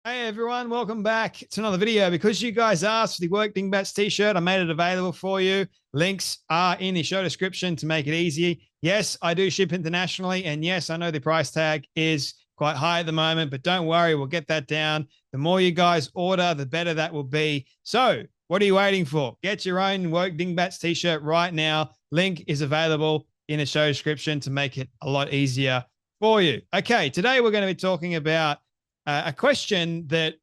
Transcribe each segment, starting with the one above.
Hey everyone, welcome back to another video. Because you guys asked for the Work Dingbats t-shirt, I made it available for you. Links are in the show description to make it easy. Yes, I do ship internationally, and yes, I know the price tag is quite high at the moment, but don't worry, we'll get that down. The more you guys order, the better that will be. So what are you waiting for? Get your own Work Dingbats t-shirt right now. Link is available in the show description to make it a lot easier for you. Okay, today we're going to be talking about a question that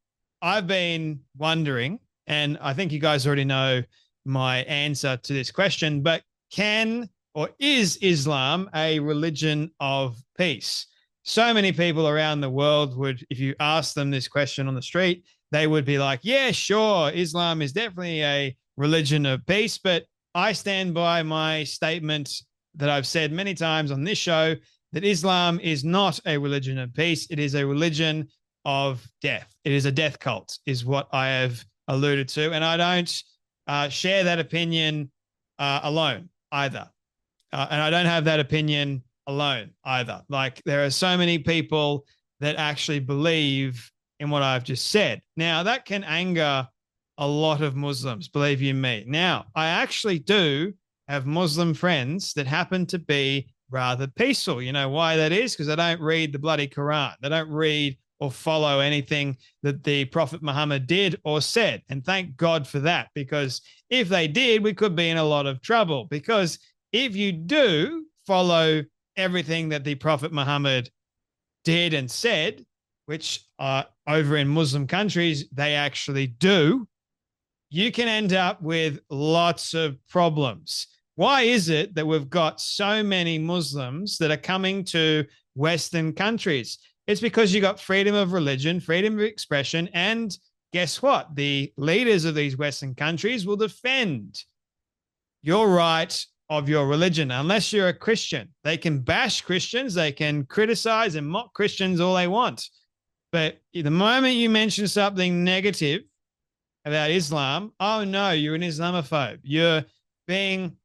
I've been wondering, and I think you guys already know my answer to this question, but can or is Islam a religion of peace? So many people around the world would, if you ask them this question on the street, they would be like, yeah, sure, Islam is definitely a religion of peace. But I stand by my statement that I've said many times on this show that Islam is not a religion of peace. It is a religion of death. It is a death cult, is what I have alluded to. And I don't share that opinion alone either. And I don't have that opinion alone either. Like, there are so many people that actually believe in what I've just said. Now, that can anger a lot of Muslims, believe you me. Now, I actually do have Muslim friends that happen to be rather peaceful. You know why that is? Because they don't read the bloody Quran. They don't read or follow anything that the Prophet Muhammad did or said. And thank God for that, because if they did, we could be in a lot of trouble. Because if you do follow everything that the Prophet Muhammad did and said, which over in Muslim countries, they actually do, you can end up with lots of problems. Why is it that we've got so many Muslims that are coming to Western countries? It's because you got freedom of religion, freedom of expression, and guess what? The leaders of these Western countries will defend your right of your religion, unless you're a Christian. They can bash Christians, they can criticize and mock Christians all they want. But the moment you mention something negative about Islam, oh no, you're an Islamophobe. You're being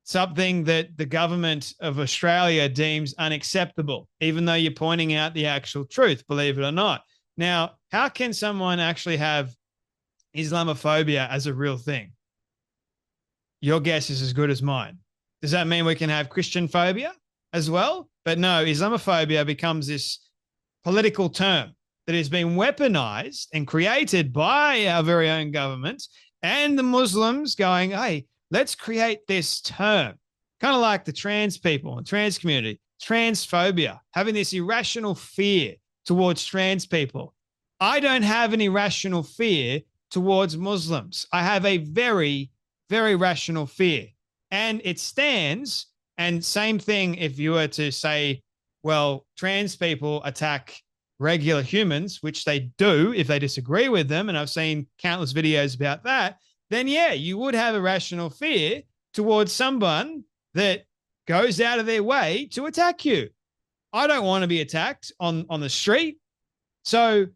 something that the government of Australia deems unacceptable, even though you're pointing out the actual truth, believe it or not. Now, how can someone actually have Islamophobia as a real thing? Your guess is as good as mine. Does that mean we can have Christian phobia as well? But no, Islamophobia becomes this political term that has been weaponized and created by our very own government and the Muslims going, hey, let's create this term, kind of like the trans people and trans community, transphobia, having this irrational fear towards trans people. I don't have an irrational fear towards Muslims. I have a very, very rational fear. And it stands, and same thing if you were to say, well, trans people attack regular humans, which they do if they disagree with them, and I've seen countless videos about that, then yeah, you would have a rational fear towards someone that goes out of their way to attack you. I don't want to be attacked on the street. So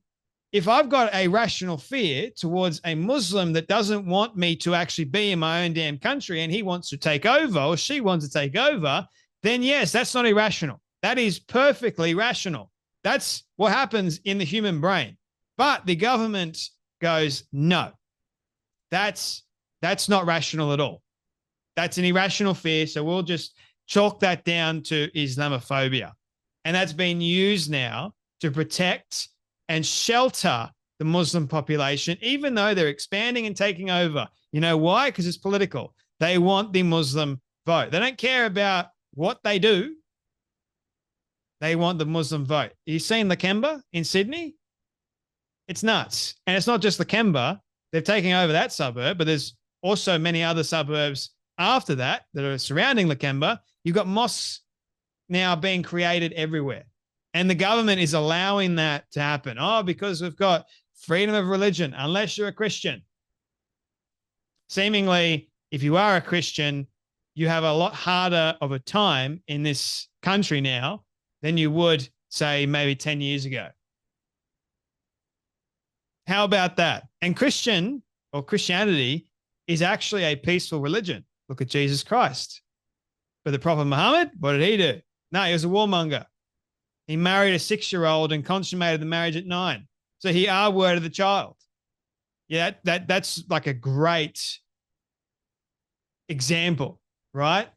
if I've got a rational fear towards a Muslim that doesn't want me to actually be in my own damn country and he wants to take over or she wants to take over, then yes, that's not irrational. That is perfectly rational. That's what happens in the human brain. But the government goes, no. That's not rational at all. That's an irrational fear. So we'll just chalk that down to Islamophobia. And that's been used now to protect and shelter the Muslim population, even though they're expanding and taking over. You know why? Because it's political. They want the Muslim vote. They don't care about what they do. They want the Muslim vote. You seen Lakemba in Sydney? It's nuts. And it's not just Lakemba. They're taking over that suburb, but there's also many other suburbs after that that are surrounding Lakemba. You've got mosques now being created everywhere. And the government is allowing that to happen. Oh, because we've got freedom of religion, unless you're a Christian. Seemingly, if you are a Christian, you have a lot harder of a time in this country now than you would, say, maybe 10 years ago. How about that? And Christianity is actually a peaceful religion. Look at Jesus Christ. But the Prophet Muhammad, what did he do? No, he was a warmonger. He married a 6-year-old and consummated the marriage at 9. So he R-worded the child. Yeah, that's like a great example, right?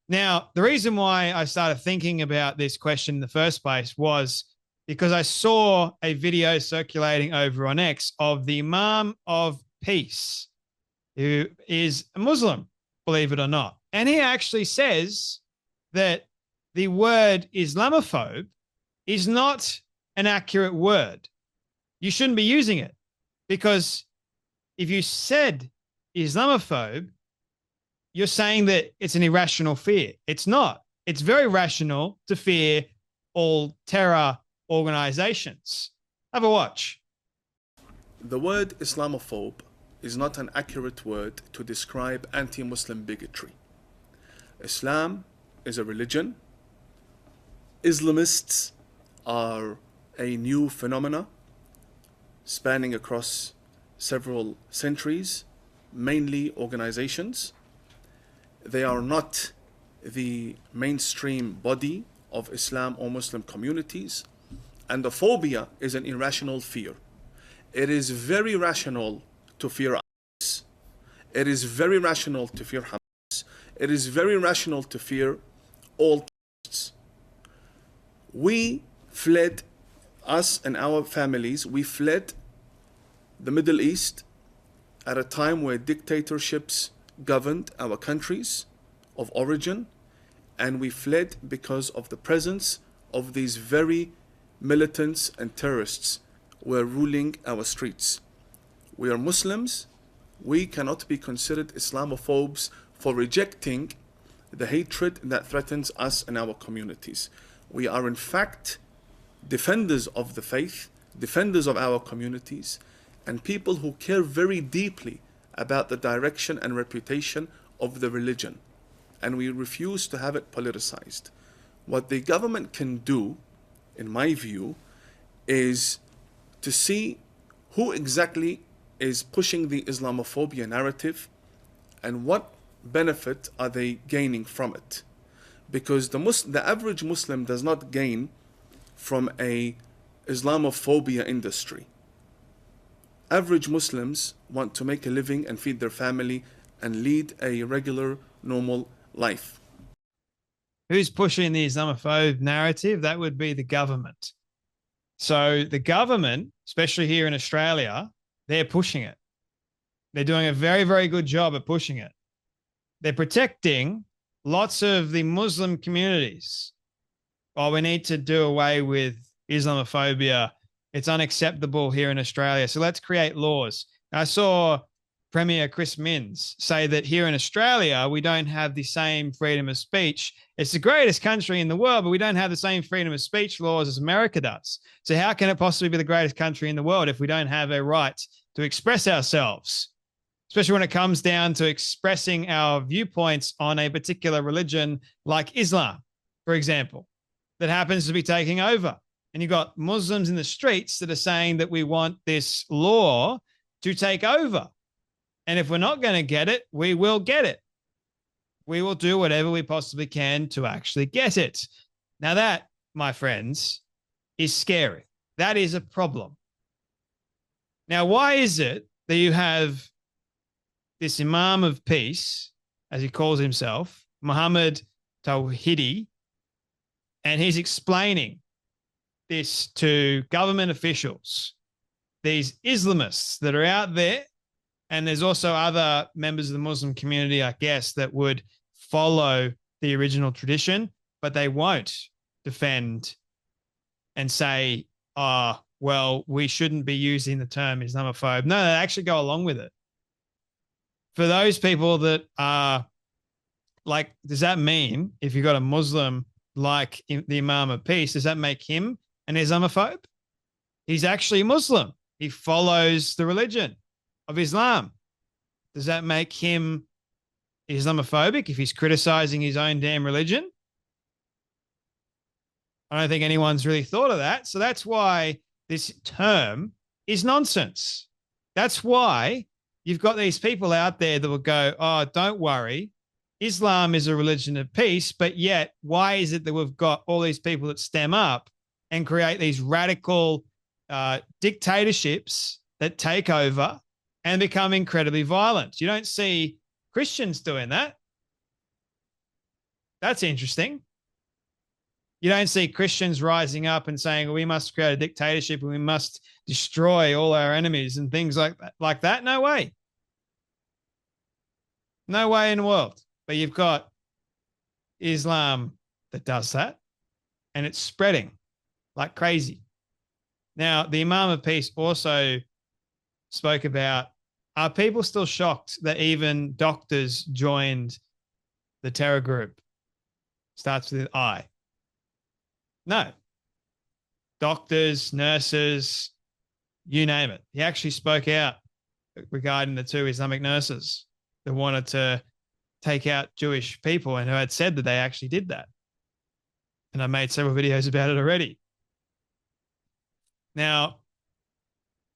Now, the reason why I started thinking about this question in the first place was because I saw a video circulating over on X of the Imam of Peace, who is a Muslim, believe it or not. And he actually says that the word Islamophobe is not an accurate word. You shouldn't be using it, because if you said Islamophobe, you're saying that it's an irrational fear. It's not. It's very rational to fear all terror organizations. Have a watch. The word Islamophobe is not an accurate word to describe anti-Muslim bigotry. Islam is a religion. Islamists are a new phenomena spanning across several centuries, mainly organizations. They are not the mainstream body of Islam or Muslim communities, and the phobia is an irrational fear. It is very rational to fear ISIS. It is very rational to fear Hamas. It is very rational to fear all terrorists. We fled, us and our families, we fled the Middle East at a time where dictatorships governed our countries of origin, and we fled because of the presence of these very militants and terrorists were ruling our streets. We are Muslims. We cannot be considered Islamophobes for rejecting the hatred that threatens us and our communities. We are in fact defenders of the faith, defenders of our communities, and people who care very deeply about the direction and reputation of the religion. And we refuse to have it politicized. What the government can do, in my view, is to see who exactly is pushing the Islamophobia narrative and what benefit are they gaining from it. Because the average Muslim does not gain from a Islamophobia industry. Average Muslims want to make a living and feed their family and lead a regular, normal life. Who's pushing the Islamophobe narrative? That would be the government. So the government, especially here in Australia, they're pushing it. They're doing a very, very good job at pushing it. They're protecting lots of the Muslim communities. Oh, we need to do away with Islamophobia. It's unacceptable here in Australia. So let's create laws. I saw Premier Chris Minns say that here in Australia, we don't have the same freedom of speech. It's the greatest country in the world, but we don't have the same freedom of speech laws as America does. So how can it possibly be the greatest country in the world if we don't have a right to express ourselves, especially when it comes down to expressing our viewpoints on a particular religion like Islam, for example, that happens to be taking over? And you've got Muslims in the streets that are saying that we want this law to take over. And if we're not going to get it, we will get it. We will do whatever we possibly can to actually get it. Now that, my friends, is scary. That is a problem. Now, why is it that you have this Imam of Peace, as he calls himself, Muhammad Tawhidi, and he's explaining this to government officials, these Islamists that are out there, and there's also other members of the Muslim community, I guess, that would follow the original tradition, but they won't defend and say, oh, well, we shouldn't be using the term Islamophobe. No, they actually go along with it. For those people that are like, does that mean if you've got a Muslim like the Imam of Peace, does that make him an Islamophobe? He's actually Muslim. He follows the religion of Islam. Does that make him Islamophobic if he's criticizing his own damn religion? I don't think anyone's really thought of that. So that's why this term is nonsense. That's why you've got these people out there that will go, oh, don't worry, Islam is a religion of peace, but yet why is it that we've got all these people that stem up and create these radical dictatorships that take over and become incredibly violent. You don't see Christians doing that. That's interesting. You don't see Christians rising up and saying, well, we must create a dictatorship and we must destroy all our enemies and things like that. No way. No way in the world. But you've got Islam that does that, and it's spreading like crazy. Now, the Imam of Peace also spoke about, are people still shocked that even doctors joined the terror group? Starts with an I. No. Doctors, nurses, you name it. He actually spoke out regarding the 2 Islamic nurses that wanted to take out Jewish people and who had said that they actually did that. And I made several videos about it already. Now,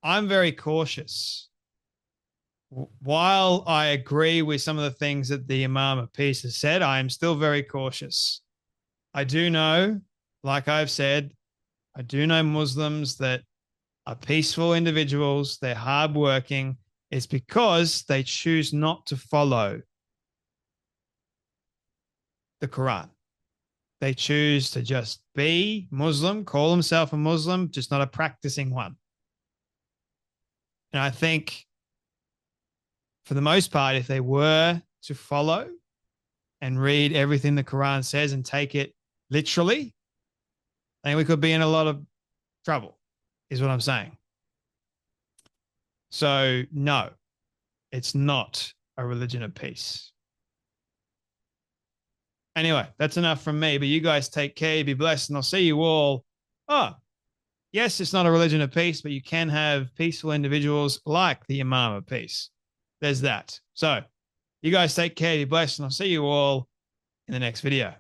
I'm very cautious. While I agree with some of the things that the Imam of Peace has said, I am still very cautious. I do know, like I've said, I do know Muslims that are peaceful individuals. They're hardworking. It's because they choose not to follow the Quran. They choose to just be Muslim, call themselves a Muslim, just not a practicing one. And I think for the most part, if they were to follow and read everything the Quran says and take it literally, I think we could be in a lot of trouble, is what I'm saying. So, no, it's not a religion of peace. Anyway, that's enough from me, but you guys take care, be blessed, and I'll see you all. Oh, yes, it's not a religion of peace, but you can have peaceful individuals like the Imam of Peace. There's that. So you guys take care, be blessed, and I'll see you all in the next video.